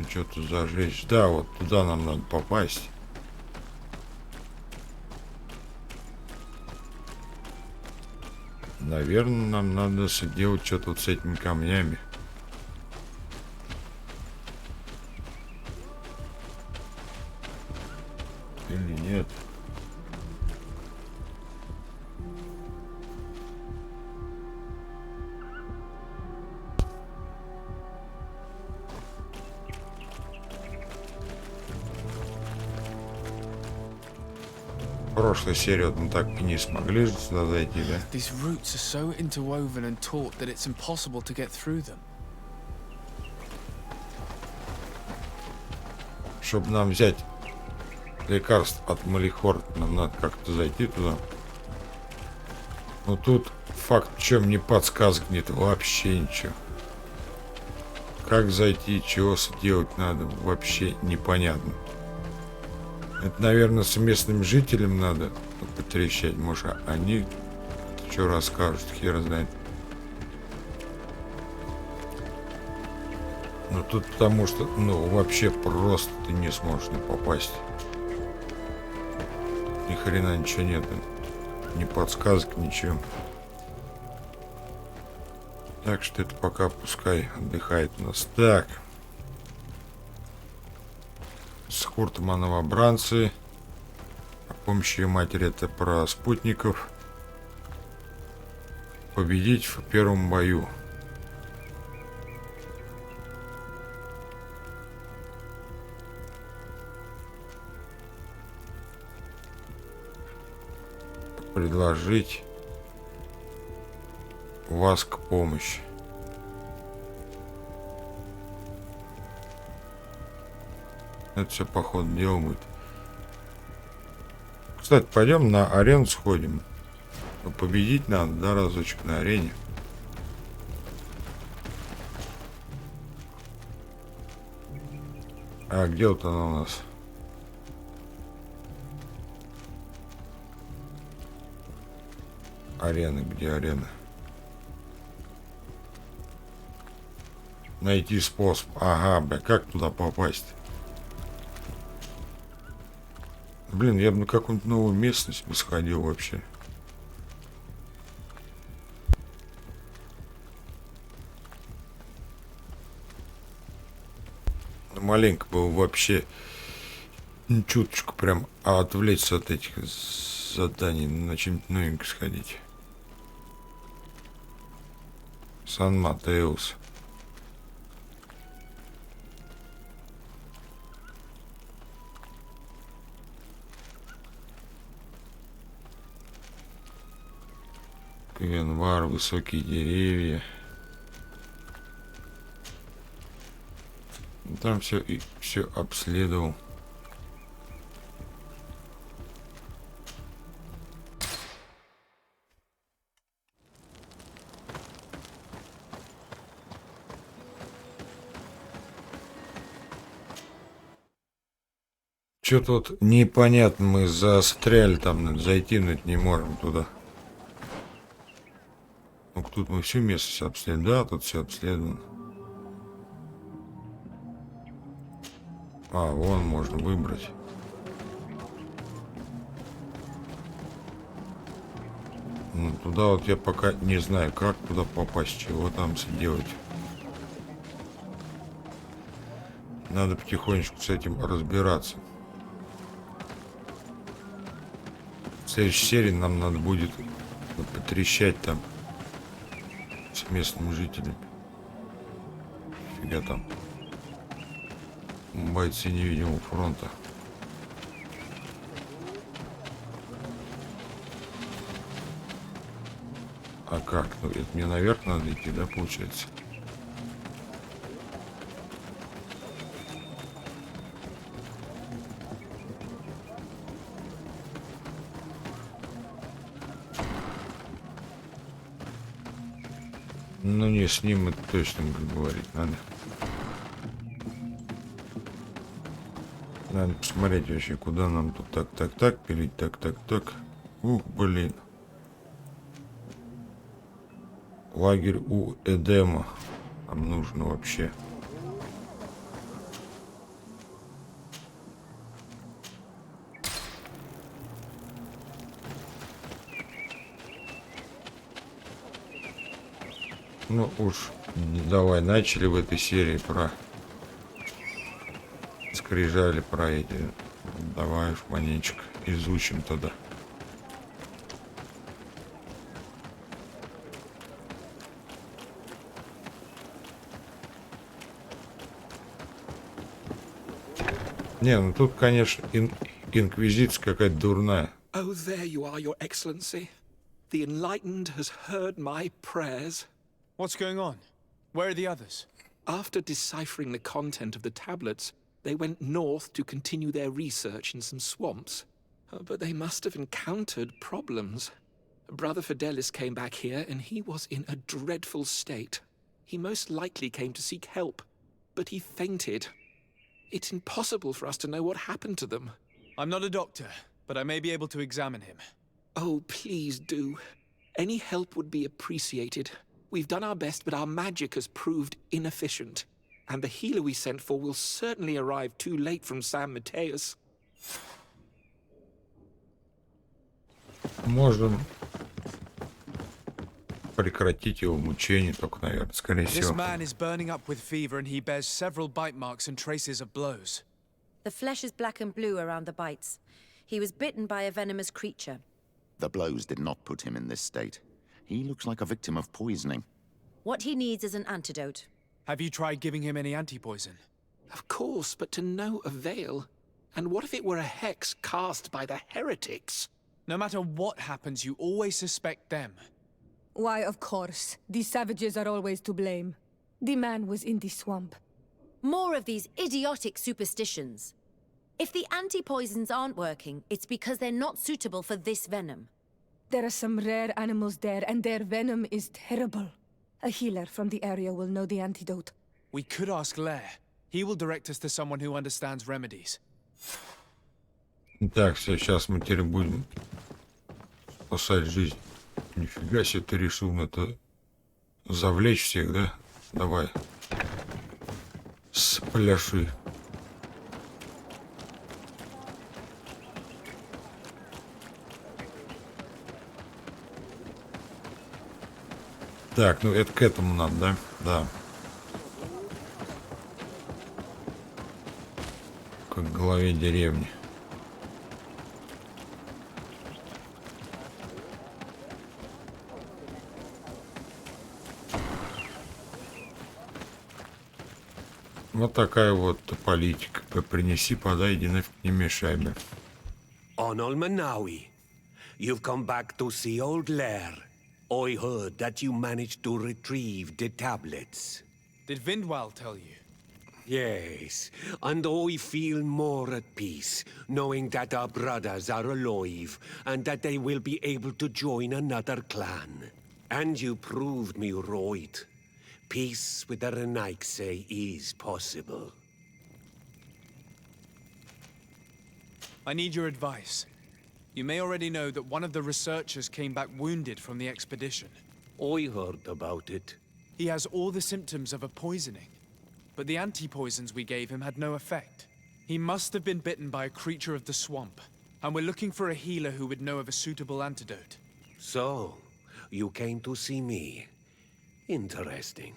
[SPEAKER 1] что-то зажечь. Да, вот туда нам надо попасть. Наверное, нам надо делать что-то вот с этими камнями. Или нет? В прошлой серии вот мы так и не смогли сюда зайти, да?
[SPEAKER 2] These roots are so interwoven and taut that it's impossible to get through them.
[SPEAKER 1] Чтобы нам взять лекарств от Малихора, нам надо как-то зайти туда. Но тут факт в чем не подсказок нет, вообще ничего. Как зайти, чего сделать надо, вообще непонятно. Это, наверное, с местными жителями надо потрещать. Может, они что расскажут, хер знает. Ну тут потому что, ну, вообще просто ты не сможешь не попасть. Ни хрена ничего нет. Ни подсказок, ничего. Так что это пока пускай отдыхает у нас. Так. С Хуртом о новобранце. О помощи ее матери, это про спутников. Победить в первом бою. Предложить вас к помощи. Это все по ходу дела будет. Кстати, пойдем на арену сходим. Победить надо, да, разочек на арене. А где вот она у нас? Арена, где арена? Найти способ. Ага, бля, как туда попасть? Блин, я бы на какую-нибудь новую местность бы сходил вообще. Ну, маленько было вообще чуточку прям отвлечься от этих заданий, на чем-то новенько сходить. Сан-Матеус. Январь, высокие деревья. Там все обследовал. Что-то вот непонятно, мы застряли там, зайти не можем туда. Ну, тут мы всю местность обследуем. Да, тут все обследовано. А, вон можно выбрать. Ну, туда вот я пока не знаю, как туда попасть, чего там сделать. Надо потихонечку с этим разбираться. В следующей серии нам надо будет потрещать там с местными жителями. Фига там. Бойцы невидимого фронта. А как? Ну, это мне наверх надо идти, да, получается? Ну, не, с ним это точно говорить надо. Надо посмотреть вообще, куда нам тут так пилить, так. Ух, блин. Лагерь у Эдема. Нам нужно вообще. Ну уж, давай, начали в этой серии про Скрижали, про эти. Давай уж маленечко изучим тогда. Не, ну тут, конечно, инквизиция какая-то дурная.
[SPEAKER 12] Oh, there you are, Your Excellency. The Enlightened has heard my prayers.
[SPEAKER 2] What's going on? Where are the others?
[SPEAKER 12] After deciphering the content of the tablets, they went north to continue their research in some swamps. But they must have encountered problems. Brother Fidelis came back here, and he was in a dreadful state. He most likely came to seek help, but he fainted. It's impossible for us to know what happened to them.
[SPEAKER 2] I'm not a doctor, but I may be able to examine him.
[SPEAKER 12] Oh, please do. Any help would be appreciated. We've done our best, but our magic has proved inefficient. And the healer we sent for will certainly arrive too late from San Mateus.
[SPEAKER 1] Можем прекратить его мучение, только, наверное, скорее
[SPEAKER 2] This
[SPEAKER 1] всего.
[SPEAKER 2] man is burning up with fever and he bears several bite marks and traces of blows.
[SPEAKER 9] The flesh is black and blue around the bites. He was bitten by a venomous creature.
[SPEAKER 5] The blows did not put him in this state. He looks like a victim of poisoning.
[SPEAKER 9] What he needs is an antidote.
[SPEAKER 2] Have you tried giving him any anti-poison?
[SPEAKER 12] Of course, but to no avail. And what if it were a hex cast by the heretics?
[SPEAKER 2] No matter what happens, you always suspect them.
[SPEAKER 7] Why, of course. These savages are always to blame. The man was in the swamp.
[SPEAKER 9] More of these idiotic superstitions. If the anti-poisons aren't working, it's because they're not suitable for this venom.
[SPEAKER 7] There are some rare animals there, and their venom is terrible. A healer from the area will know the antidote.
[SPEAKER 2] We could ask Lair. He will direct us to someone who understands remedies.
[SPEAKER 1] Так, все, сейчас мы теперь будем спасать жизнь. Нифига себе, ты решил это завлечь всех, да? Давай. Спляши. Так, ну это к этому надо, да? Да. Как к главе деревни. Вот такая вот политика. Принеси, подай, иди нафиг, не мешай мне.
[SPEAKER 8] Onol Manawi, you've come back to see old Lair. I heard that you managed to retrieve the tablets.
[SPEAKER 2] Did Vindwal tell you?
[SPEAKER 8] Yes, and I feel more at peace, knowing that our brothers are alive, and that they will be able to join another clan. And you proved me right. Peace with the Renaigse is possible.
[SPEAKER 2] I need your advice. You may already know that one of the researchers came back wounded from the expedition.
[SPEAKER 8] I heard about it.
[SPEAKER 2] He has all the symptoms of a poisoning, but the anti-poisons we gave him had no effect. He must have been bitten by a creature of the swamp, and we're looking for a healer who would know of a suitable antidote.
[SPEAKER 8] So, you came to see me. Interesting.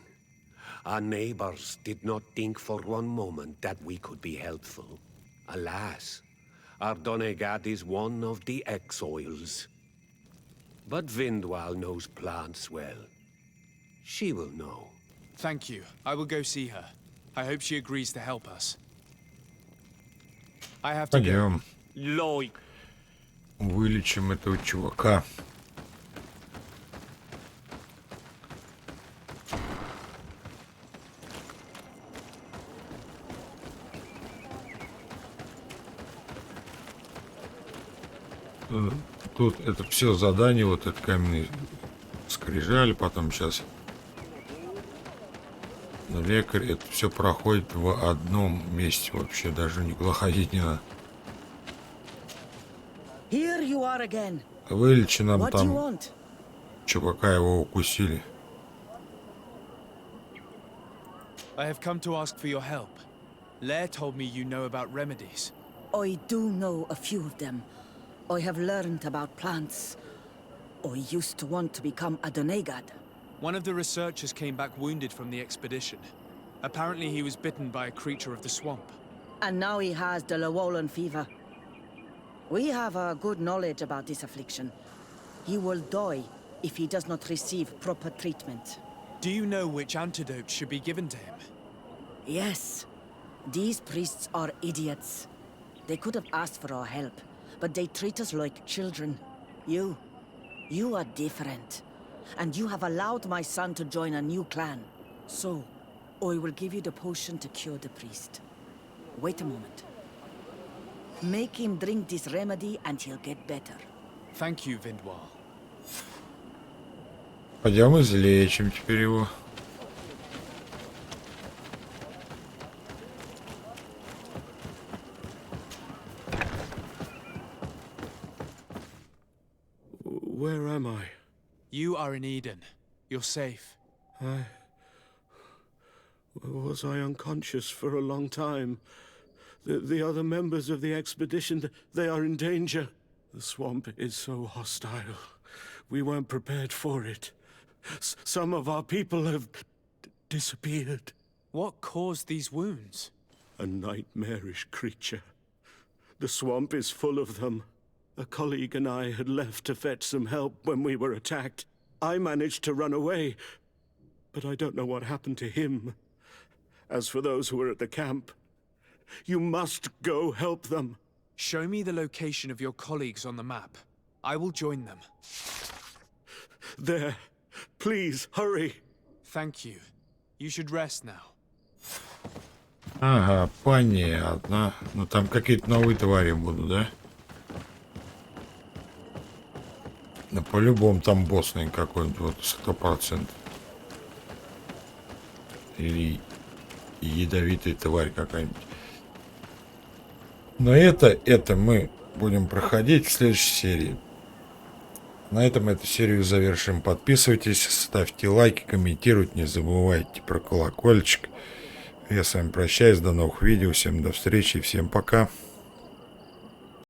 [SPEAKER 8] Our neighbors did not think for one moment that we could be helpful. Alas, our Donegad is one of the exiles. But Vindwal knows plants well. She will know.
[SPEAKER 2] Thank you. I will go see her. I hope she agrees to help us. I have to go.
[SPEAKER 1] Пойдем.
[SPEAKER 8] Лой.
[SPEAKER 1] Вылечим этого чувака. Тут это все задание, вот это каменные скрижали, потом сейчас лекарь, это все проходит в одном месте вообще, даже никуда ходить не надо.
[SPEAKER 11] Here you are again.
[SPEAKER 1] Вылечи нам
[SPEAKER 11] What do you
[SPEAKER 1] там
[SPEAKER 11] want?
[SPEAKER 1] чувака, его укусили.
[SPEAKER 2] I have come to ask for your help. Lair told me you know about remedies.
[SPEAKER 11] I do know a few of them. I have learned about plants. I used to want to become a Donegad.
[SPEAKER 2] One of the researchers came back wounded from the expedition. Apparently he was bitten by a creature of the swamp.
[SPEAKER 11] And now he has the Llewellyn fever. We have a good knowledge about this affliction. He will die if he does not receive proper treatment.
[SPEAKER 2] Do you know which antidote should be given to him?
[SPEAKER 11] Yes. These priests are idiots. They could have asked for our help, but they treat us like children. You are different. And you have allowed my son to join a new clan. So, I will give you the potion to cure the priest. Wait a moment. Make him drink this remedy and he'll get better.
[SPEAKER 2] Thank you, Vindwal.
[SPEAKER 1] Пойдем излечим теперь его.
[SPEAKER 8] Where am I?
[SPEAKER 2] You are in Eden. You're safe.
[SPEAKER 8] Was I unconscious for a long time? The other members of the expedition, they are in danger. The swamp is so hostile. We weren't prepared for it. Some of our people have disappeared.
[SPEAKER 2] What caused these wounds?
[SPEAKER 8] A nightmarish creature. The swamp is full of them. A colleague and I had left to fetch some help when we were attacked. I managed to run away, but I don't know what happened to him. As for those who were at the camp, you must go help them.
[SPEAKER 2] Show me the location of your colleagues on the map. I will join them.
[SPEAKER 8] There. Please, hurry.
[SPEAKER 2] Thank you. You should rest now.
[SPEAKER 1] Ага, понятно. Ну там какие-то новые твари будут, да? Да по-любому там боссный какой-нибудь, вот 100%. Или ядовитая тварь какая-нибудь. Но это мы будем проходить в следующей серии. На этом эту серию завершим. Подписывайтесь, ставьте лайки, комментируйте, не забывайте про колокольчик. Я с вами прощаюсь, до новых видео, всем до встречи, всем пока.